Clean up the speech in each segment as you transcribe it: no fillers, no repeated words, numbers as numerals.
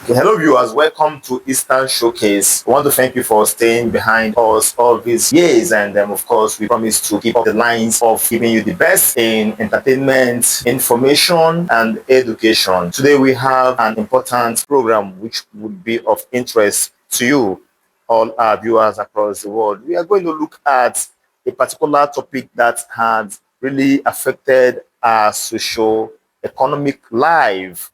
Okay, hello viewers, welcome to Eastern Showcase. I want to thank you for staying behind us all these years, and of course we promise to keep up the lines of giving you the best in entertainment, information and education. Today we have an important program which would be of interest to you, all our viewers across the world. We are going to look at a particular topic that has really affected our socio economic life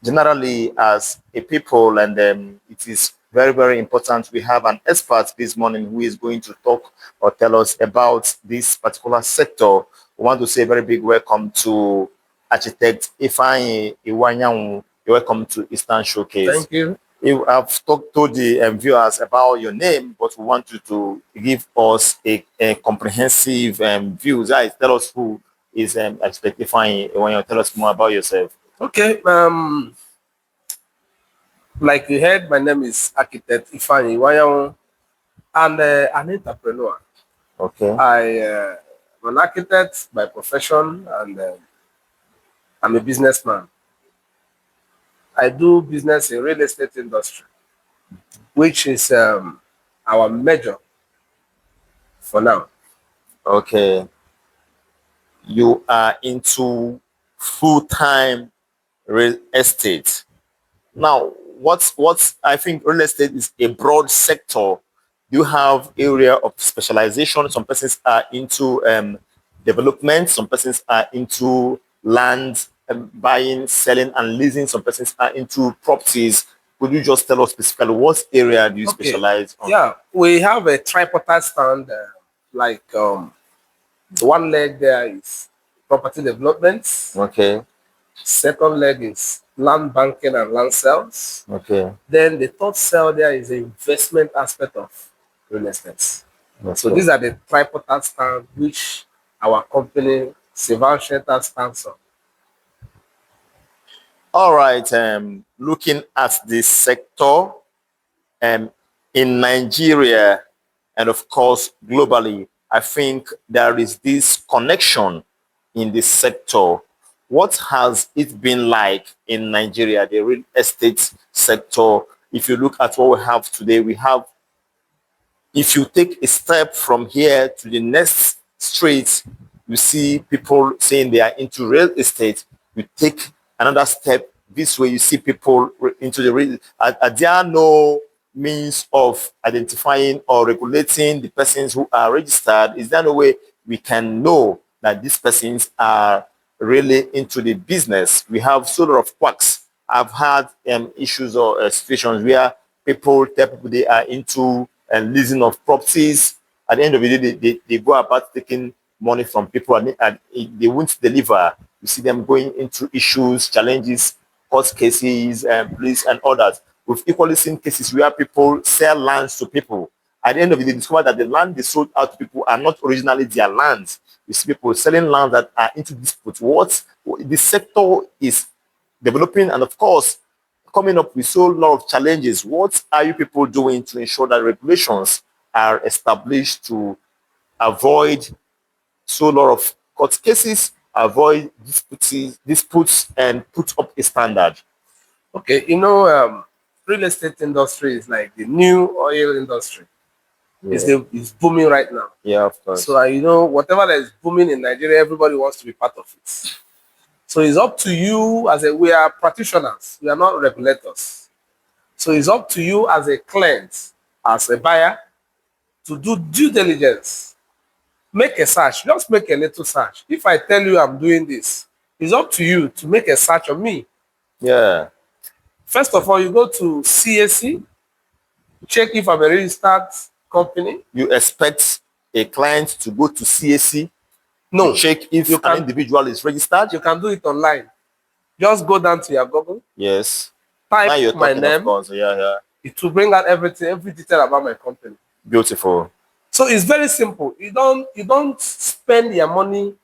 generally as a people, and it is very, very important. We have an expert this morning who is going to talk or tell us about this particular sector. We want to say a very big welcome to architect Ifeanyi Iwanyanwu. Welcome to Eastern Showcase. Thank you. I've talked to the viewers about your name, but we want you to give us a comprehensive view. Guys, tell us who is architect Ifeanyi Iwanyanwu. Tell us more about yourself. Okay. Like you heard, my name is Architect Ifeanyi Iwanyanwu. I'm an entrepreneur. Okay. I'm an architect by profession, and I'm a businessman. I do business in real estate industry, which is our major for now. Okay. You are into full-time real estate. Now, what's I think real estate is a broad sector. You have area of specialization. Some persons are into development. Some persons are into land buying, selling, and leasing. Some persons are into properties. Could you just tell us specifically what area do you Okay. specialize on? Yeah, we have a tripartite stand. The one leg there is property development. Okay. Second leg is land banking and land sales. Okay. Then the third cell there is the investment aspect of real estate. So these are the tripartite stand which our company Sival Shelters stands on. All right. Looking at this sector in Nigeria and of course globally, I think there is this connection in this sector. What has it been like in Nigeria, the real estate sector? If you look at what we have today, we have, if you take a step from here to the next street, you see people saying they are into real estate. You take another step this way, you see people into the real. Are there no means of identifying or regulating the persons who are registered? Is there no way we can know that these persons are really into the business? We have sort of quacks. I've had issues or situations where people tell people they are into leasing of properties. At the end of the day, they go about taking money from people, and they won't deliver. You see them going into issues, challenges, court cases, police and others. We've equally seen cases where people sell lands to people. At the end of the day, discover that the land they sold out to people are not originally their lands. You see people selling lands that are into dispute. What the sector is developing, and of course, coming up with so lot of challenges. What are you people doing to ensure that regulations are established to avoid so lot of court cases, avoid disputes, and put up a standard? Okay, real estate industry is like the new oil industry. It's booming right now. Yeah, of course. So whatever that is booming in Nigeria, everybody wants to be part of it. So it's up to you we are practitioners, we are not regulators. So it's up to you as a client, as a buyer, to do due diligence. Make a search, just make a little search. If I tell you I'm doing this, it's up to you to make a search on me. Yeah. First of all, you go to CAC, check if I'm a registered company. You expect a client to go to CAC? No. To check if an individual is registered? You can do it online. Just go down to your Google. Yes. Type my name. Of course. Yeah. It will bring out everything, every detail about my company. Beautiful. So it's very simple. You don't spend your money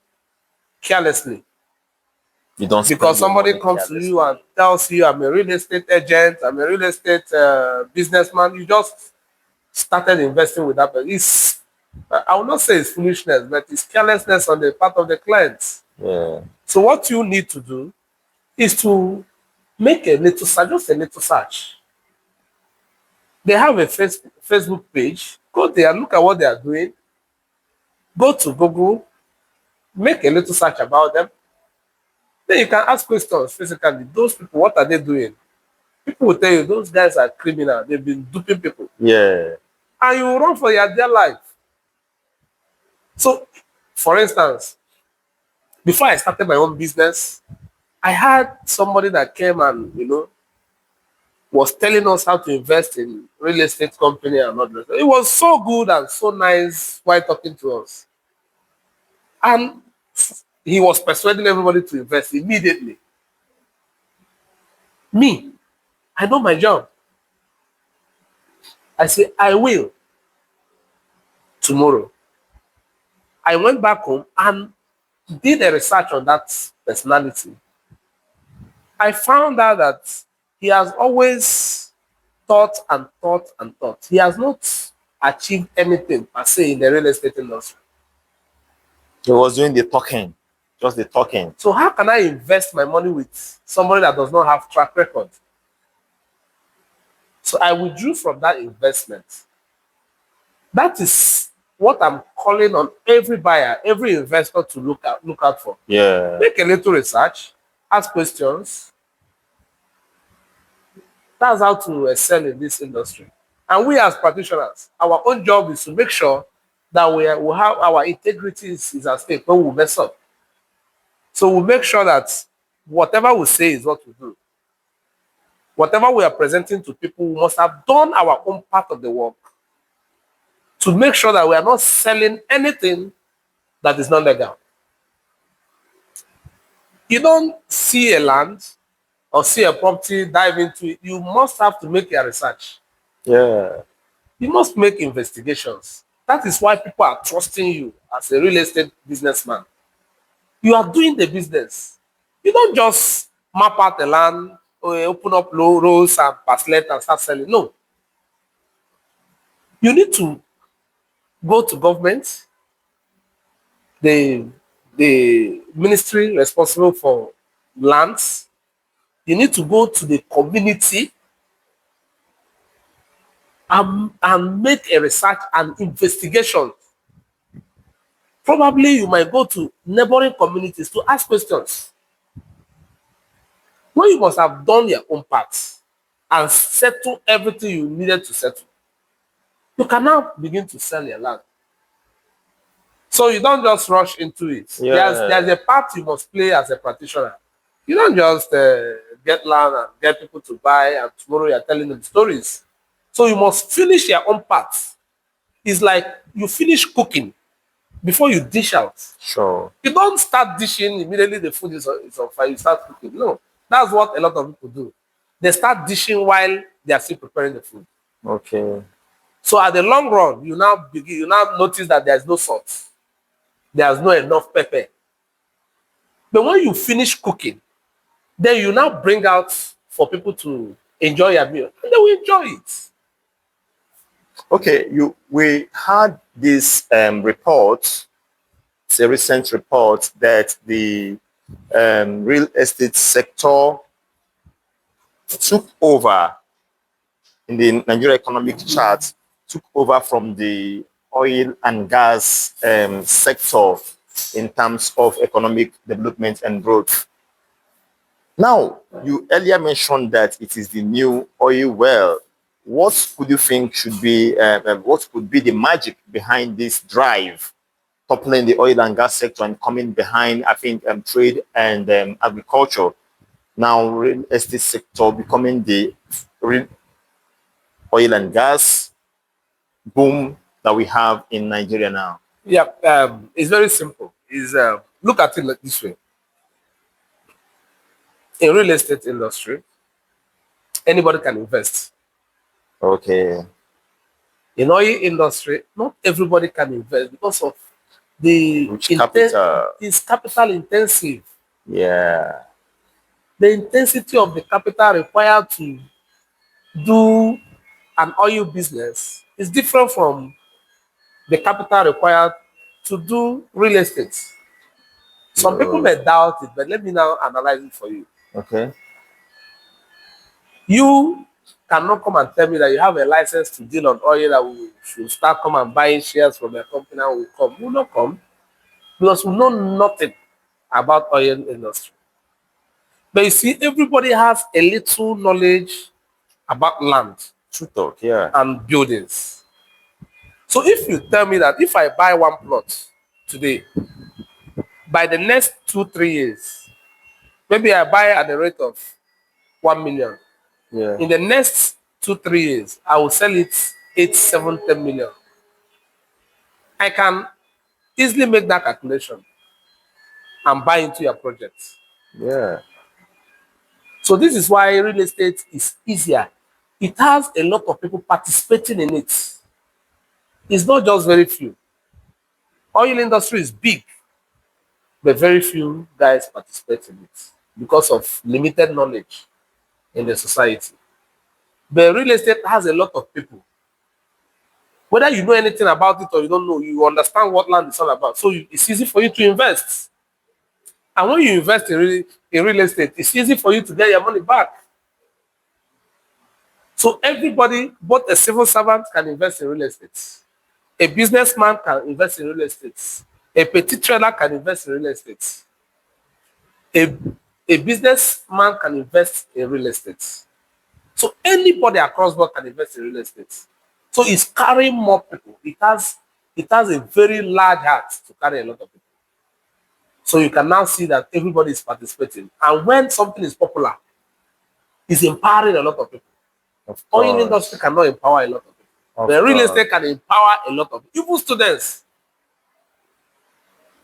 carelessly. You don't, because somebody comes to you and tells you I'm a real estate agent, I'm a real estate businessman. You just started investing with that. I will not say it's foolishness, but it's carelessness on the part of the clients. Yeah. So what you need to do is to Make a little search, just a little search. They have a Facebook page. Go there, look at what they are doing. Go to Google, make a little search about them. Then you can ask questions physically. Those people, what are they doing? People will tell you those guys are criminal. They've been duping people. Yeah. And you will run for your dear life. So, for instance, before I started my own business, I had somebody that came and, was telling us how to invest in real estate company and all that. It was so good and so nice while talking to us. And he was persuading everybody to invest immediately. Me, I know my job. I say, I will tomorrow. I went back home and did a research on that personality. I found out that he has always thought and thought and thought. He has not achieved anything per se in the real estate industry. He was doing the talking, just the talking. So how can I invest my money with somebody that does not have track record? So I withdrew from that investment. That is what I'm calling on every buyer, every investor to look out for. Yeah. Make a little research, ask questions. That's how to excel in this industry. And we as practitioners, our own job is to make sure that we have our integrity is at stake when we mess up. So we make sure that whatever we say is what we do. Whatever we are presenting to people, we must have done our own part of the work to make sure that we are not selling anything that is not legal. You don't see a land or see a property, dive into it. You must have to make your research. Yeah. You must make investigations. That is why people are trusting you as a real estate businessman. You are doing the business. You don't just map out the land, or open up low rows and parcel and start selling. No. You need to go to government, the, the ministry responsible for lands. You need to go to the community and make a research and investigation. Probably you might go to neighboring communities to ask questions. When you must have done your own part and settle everything you needed to settle, you can now begin to sell your land. So you don't just rush into it. Yeah. There's a part you must play as a practitioner. You don't just get land and get people to buy and tomorrow you're telling them stories. So you must finish your own part. It's like you finish cooking before you dish out. Sure. You don't start dishing immediately the food is on fire, you start cooking. No, that's what a lot of people do. They start dishing while they are still preparing the food. Okay. So at the long run, you now notice that there's no salt. There's not enough pepper. But when you finish cooking, then you now bring out for people to enjoy your meal. And they will enjoy it. Okay, we had this report. It's a recent report that the real estate sector took over in the Nigeria economic chart, took over from the oil and gas sector in terms of economic development and growth. Now, you earlier mentioned that it is the new oil well. What could you think should be, what could be the magic behind this drive, toppling the oil and gas sector and coming behind, I think, trade and agriculture? Now, real estate sector becoming the real oil and gas boom that we have in Nigeria now. Yeah, it's very simple. Look at it like this way. In real estate industry, anybody can invest. Okay. In oil industry, not everybody can invest because of the capital. It's capital intensive. Yeah. The intensity of the capital required to do an oil business is different from the capital required to do real estate. Some people may doubt it, but let me now analyze it for you. Okay. You cannot come and tell me that you have a license to deal on oil that we should start come and buying shares from a company and will come. We will not come because we know nothing about oil industry. But you see, everybody has a little knowledge about land True talk. Yeah. and buildings. So if you tell me that if I buy one plot today, by the next 2, 3 years, maybe I buy at the rate of 1 million. Yeah. In the next 2, 3 years, I will sell it 8, 7, 10 million. I can easily make that calculation and buy into your project. Yeah. So this is why real estate is easier. It has a lot of people participating in it. It's not just very few. Oil industry is big, but very few guys participate in it because of limited knowledge in the society. But real estate has a lot of people. Whether you know anything about it or you don't know, you understand what land is all about. So it's easy for you to invest. And when you invest in real estate, it's easy for you to get your money back. So everybody, both a civil servant can invest in real estate. A businessman can invest in real estate. A petty trader can invest in real estate. A, a businessman can invest in real estate. So anybody across board can invest in real estate. So it's carrying more people. It has a very large heart to carry a lot of people. So you can now see that everybody is participating. And when something is popular, it's empowering a lot of people. Of Oil course. industry cannot empower a lot of people. Of The real course. estate can empower a lot of people. Even students.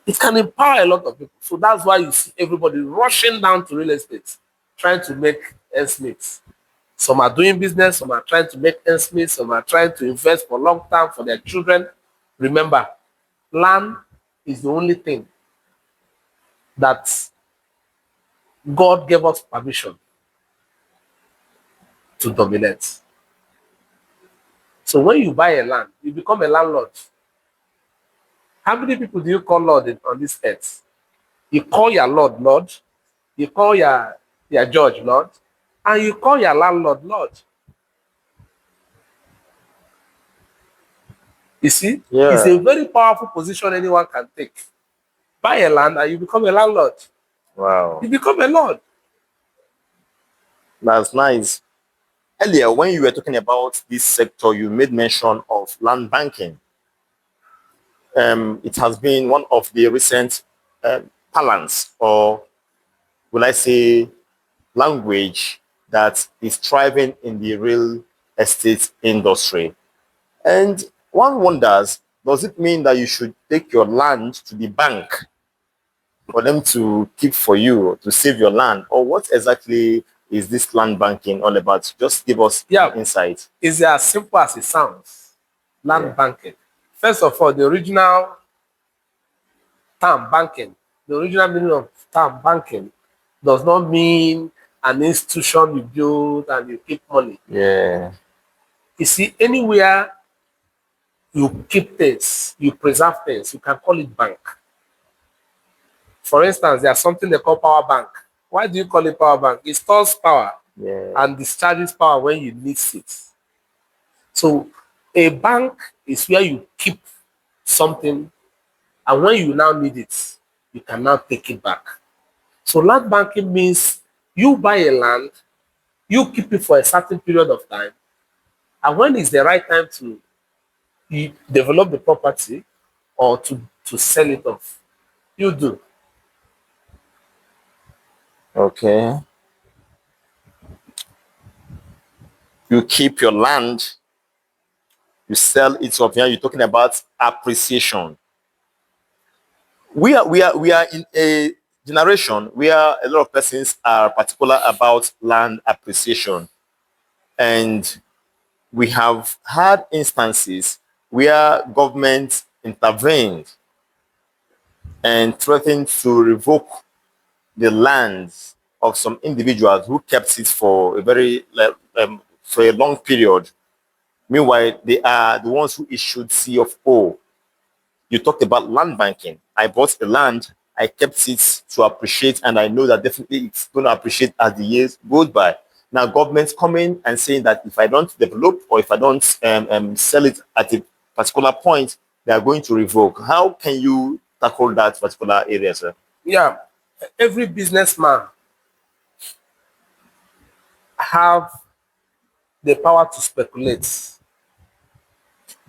It can empower a lot of people. So that's why you see everybody rushing down to real estate, trying to make ends meet. Some are doing business, some are trying to make ends meet, some are trying to invest for long term for their children. Remember, land is the only thing that God gave us permission to dominate. So when you buy a land, you become a landlord. How many people do you call Lord on this earth? You call your Lord, Lord. You call your judge, Lord. And you call your landlord, Lord. You see, it's Yeah. a very powerful position anyone can take. Buy a land and you become a landlord. Wow. You become a lord. That's nice. Earlier, when you were talking about this sector, you made mention of land banking. It has been one of the recent parlance, or will I say, language that is thriving in the real estate industry. And one wonders, does it mean that you should take your land to the bank for them to keep for you, to save your land? Or what exactly is this land banking all about? Just give us Yeah, an insight. it's as simple as it sounds. Land Yeah. banking. First of all, the original term banking, the original meaning of term banking does not mean an institution you build and you keep money. Yeah. You see, anywhere you keep things, you preserve things, you can call it bank. For instance, there's something they call power bank. Why do you call it power bank? It stores power Yeah. and discharges power when you need it. So a bank is where you keep something, and when you now need it, you can now take it back. So land banking means you buy a land, you keep it for a certain period of time, and when is the right time to you develop the property or to sell it off, you do. Okay. You keep your land, you sell it off. Here you're talking about appreciation. We are in a generation where a lot of persons are particular about land appreciation, and we have had instances where government intervened and threatened to revoke the lands of some individuals who kept it for a very for a long period. Meanwhile, they are the ones who issued C of O. You talked about land banking. I bought the land, I kept it to appreciate, and I know that definitely it's going to appreciate as the years go by. Now, governments coming and saying that if I don't develop or if I don't sell it at a particular point, they are going to revoke. How can you tackle that particular area, sir? Yeah, every businessman have the power to speculate,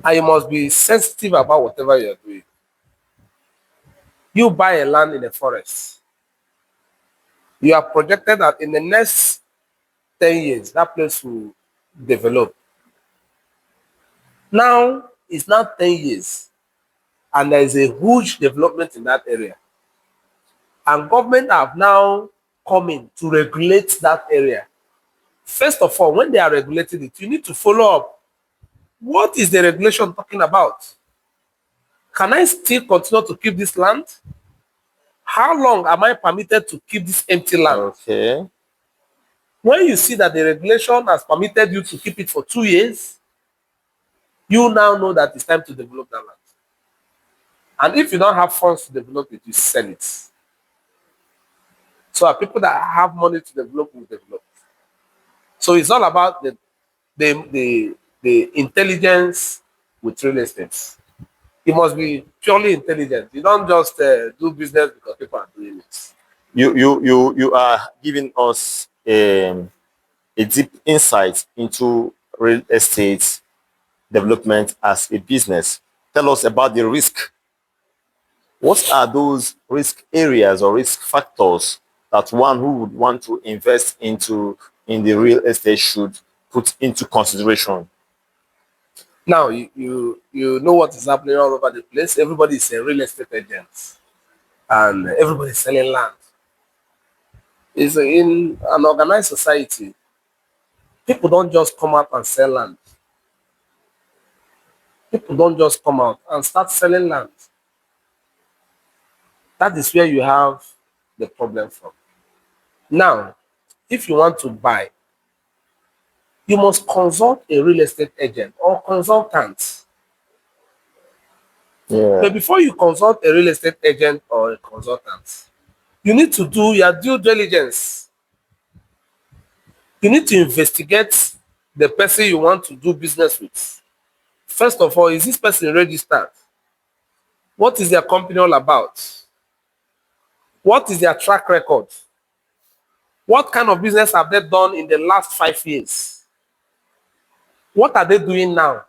and you must be sensitive about whatever you're doing. You buy a land in a forest. You are projected that in the next 10 years, that place will develop. Now, it's now 10 years, and there is a huge development in that area. And government have now come in to regulate that area. First of all, when they are regulating it, you need to follow up. What is the regulation talking about? Can I still continue to keep this land? How long am I permitted to keep this empty land? Okay. When you see that the regulation has permitted you to keep it for 2 years, you now know that it's time to develop that land. And if you don't have funds to develop it, you sell it. So people that have money to develop will develop. So it's all about the intelligence with real estate. It must be purely intelligent. You don't just do business because people are doing it. You are giving us a deep insight into real estate development as a business. Tell us about the risk. What are those risk areas or risk factors that one who would want to invest into in the real estate should put into consideration? Now you know what is happening all over the place. Everybody is a real estate agent, and everybody is selling land. It's in an organized society. People don't just come out and sell land. People don't just come out and start selling land. That is where you have the problem from. Now, if you want to buy, you must consult a real estate agent or consultant. Yeah. But before you consult a real estate agent or a consultant, you need to do your due diligence. You need to investigate the person you want to do business with. First of all, is this person registered? What is their company all about? What is their track record? What kind of business have they done in the last 5 years? What are they doing now?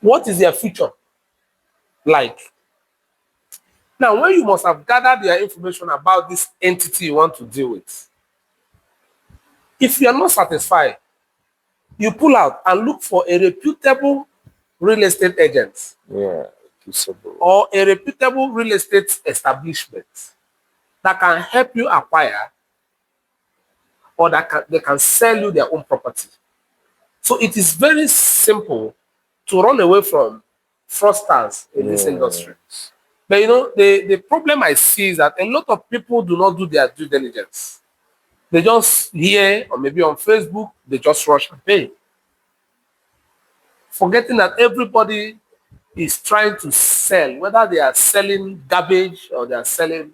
What is their future like? Now, when you must have gathered your information about this entity you want to deal with, if you are not satisfied, you pull out and look for a reputable real estate agent. Yeah. Peaceable. Or a reputable real estate establishment that can help you acquire or they can sell you their own property. So it is very simple to run away from fraudsters in this industry. But the problem I see is that a lot of people do not do their due diligence. They just hear, or maybe on Facebook, they just rush and pay. Forgetting that everybody is trying to sell, whether they are selling garbage or they are selling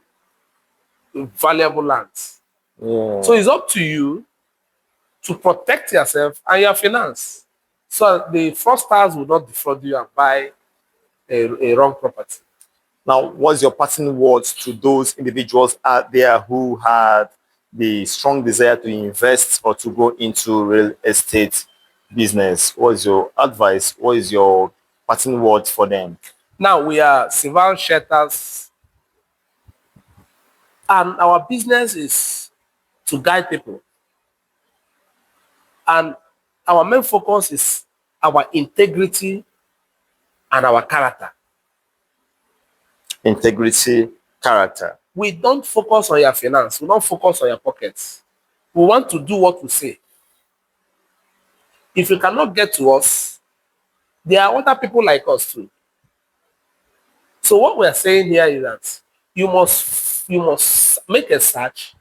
valuable lands. Yeah. So it's up to you to protect yourself and your finance, so the fraudsters will not defraud you and buy a wrong property. Now, what's your parting words to those individuals out there who had the strong desire to invest or to go into real estate business? What is your advice? What is your parting words for them? Now, we are Sival Shelters, and our business is to guide people. And our main focus is our integrity and our character. Integrity, character. We don't focus on your finance. We don't focus on your pockets. We want to do what we say. If you cannot get to us, there are other people like us too. So what we are saying here is that you must make a search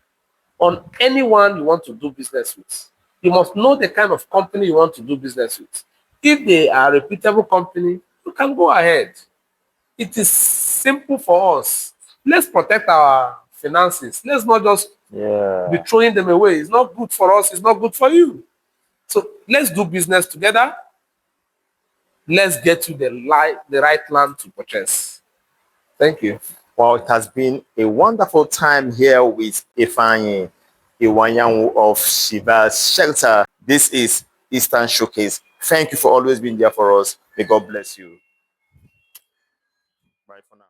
on anyone you want to do business with. You must know the kind of company you want to do business with. If they are a reputable company, you can go ahead. It is simple for us. Let's protect our finances. Let's not just Yeah. be throwing them away. It's not good for us. It's not good for you. So let's do business together. Let's get to the right land to purchase. Thank you. Well, it has been a wonderful time here with Ifeanyi Iwanyanwu of Sival Shelter. This is Eastern Showcase. Thank you for always being there for us. May God bless you. Bye for now.